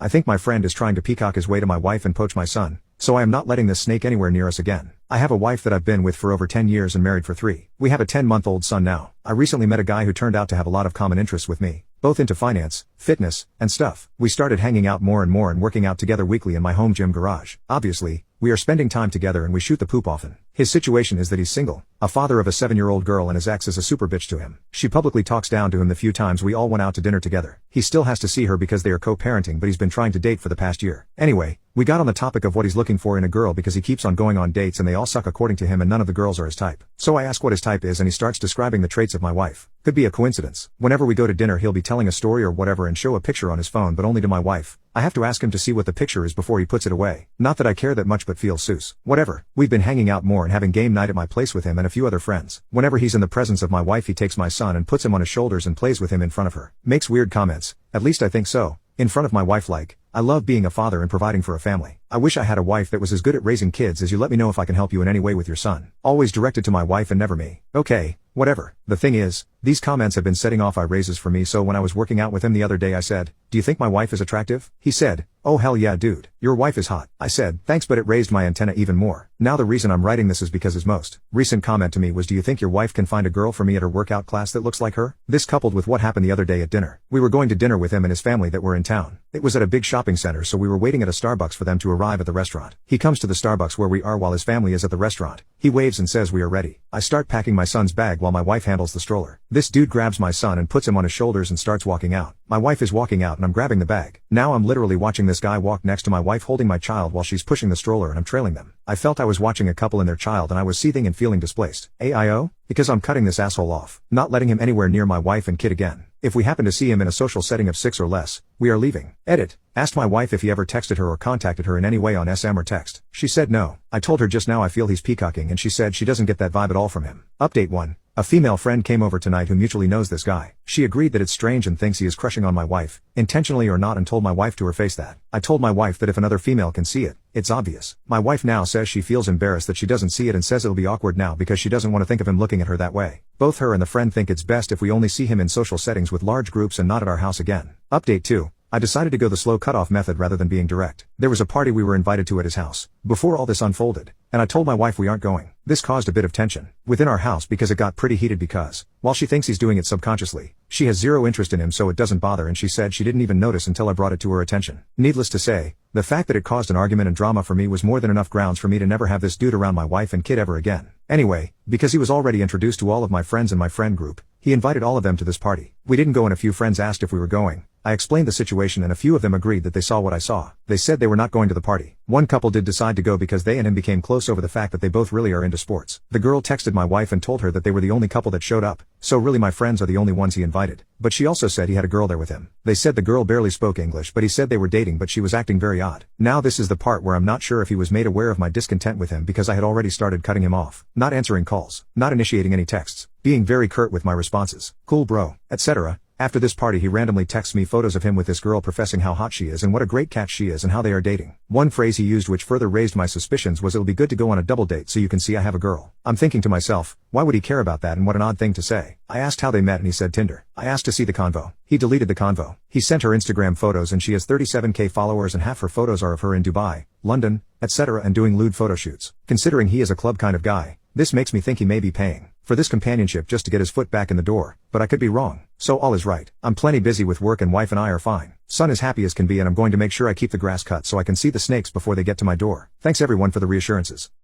I think my friend is trying to peacock his way to my wife and poach my son, so I am not letting this snake anywhere near us again. I have a wife that I've been with for over 10 years and married for 3. We have a 10-month-old son now. I recently met a guy who turned out to have a lot of common interests with me, both into finance, fitness, and stuff. We started hanging out more and more and working out together weekly in my home gym garage. Obviously, we are spending time together and we shoot the poop often. His situation is that he's single, a father of a 7-year-old girl, and his ex is a super bitch to him. She publicly talks down to him the few times we all went out to dinner together. He still has to see her because they are co-parenting, but he's been trying to date for the past year. Anyway, we got on the topic of what he's looking for in a girl because he keeps on going on dates and they all suck according to him and none of the girls are his type. So I ask what his type is and he starts describing the traits of my wife. Could be a coincidence. Whenever we go to dinner he'll be telling a story or whatever and show a picture on his phone, but only to my wife. I have to ask him to see what the picture is before he puts it away. Not that I care that much, but feel sus. Whatever. We've been hanging out more and having game night at my place with him and a few other friends. Whenever he's in the presence of my wife he takes my son and puts him on his shoulders and plays with him in front of her. Makes weird comments. At least I think so. In front of my wife like, I love being a father and providing for a family. I wish I had a wife that was as good at raising kids as you. Let me know if I can help you in any way with your son. Always directed to my wife and never me. Okay, whatever. The thing is, these comments have been setting off eye raises for me, so when I was working out with him the other day I said, "Do you think my wife is attractive?" He said, "Oh hell yeah dude, your wife is hot." I said, "Thanks," but it raised my antenna even more. Now the reason I'm writing this is because his most recent comment to me was, "Do you think your wife can find a girl for me at her workout class that looks like her?" This coupled with what happened the other day at dinner. We were going to dinner with him and his family that were in town. It was at a big shopping center, so we were waiting at a Starbucks for them to arrive at the restaurant. He comes to the Starbucks where we are while his family is at the restaurant. He waves and says we are ready. I start packing my son's bag while my wife handles the stroller. This dude grabs my son and puts him on his shoulders and starts walking out. My wife is walking out and I'm grabbing the bag. Now I'm literally watching this guy walk next to my wife holding my child while she's pushing the stroller and I'm trailing them. I felt I was watching a couple and their child and I was seething and feeling displaced. AIO? Because I'm cutting this asshole off. Not letting him anywhere near my wife and kid again. If we happen to see him in a social setting of 6 or less, we are leaving. Edit. Asked my wife if he ever texted her or contacted her in any way on SM or text. She said no. I told her just now I feel he's peacocking and she said she doesn't get that vibe at all from him. Update 1. A female friend came over tonight who mutually knows this guy. She agreed that it's strange and thinks he is crushing on my wife, intentionally or not, and told my wife to her face that. I told my wife that if another female can see it, it's obvious. My wife now says she feels embarrassed that she doesn't see it and says it'll be awkward now because she doesn't want to think of him looking at her that way. Both her and the friend think it's best if we only see him in social settings with large groups and not at our house again. Update 2. I decided to go the slow cutoff method rather than being direct. There was a party we were invited to at his house before all this unfolded, and I told my wife we aren't going. This caused a bit of tension within our house because it got pretty heated because, while she thinks he's doing it subconsciously, she has zero interest in him, so it doesn't bother, and she said she didn't even notice until I brought it to her attention. Needless to say, the fact that it caused an argument and drama for me was more than enough grounds for me to never have this dude around my wife and kid ever again. Anyway, because he was already introduced to all of my friends in my friend group, he invited all of them to this party. We didn't go and a few friends asked if we were going. I explained the situation and a few of them agreed that they saw what I saw. They said they were not going to the party. One couple did decide to go because they and him became close over the fact that they both really are into sports. The girl texted my wife and told her that they were the only couple that showed up, so really my friends are the only ones he invited. But she also said he had a girl there with him. They said the girl barely spoke English, but he said they were dating, but she was acting very odd. Now this is the part where I'm not sure if he was made aware of my discontent with him because I had already started cutting him off, not answering calls, not initiating any texts, being very curt with my responses, cool bro, etc. After this party he randomly texts me photos of him with this girl professing how hot she is and what a great catch she is and how they are dating. One phrase he used which further raised my suspicions was, "It'll be good to go on a double date so you can see I have a girl." I'm thinking to myself, why would he care about that, and what an odd thing to say. I asked how they met and he said Tinder. I asked to see the convo. He deleted the convo. He sent her Instagram photos and she has 37k followers and half her photos are of her in Dubai, London, etc. and doing lewd photo shoots. Considering he is a club kind of guy, this makes me think he may be paying for this companionship just to get his foot back in the door, but I could be wrong. So all is right. I'm plenty busy with work and wife and I are fine. Son is happy as can be and I'm going to make sure I keep the grass cut so I can see the snakes before they get to my door. Thanks everyone for the reassurances.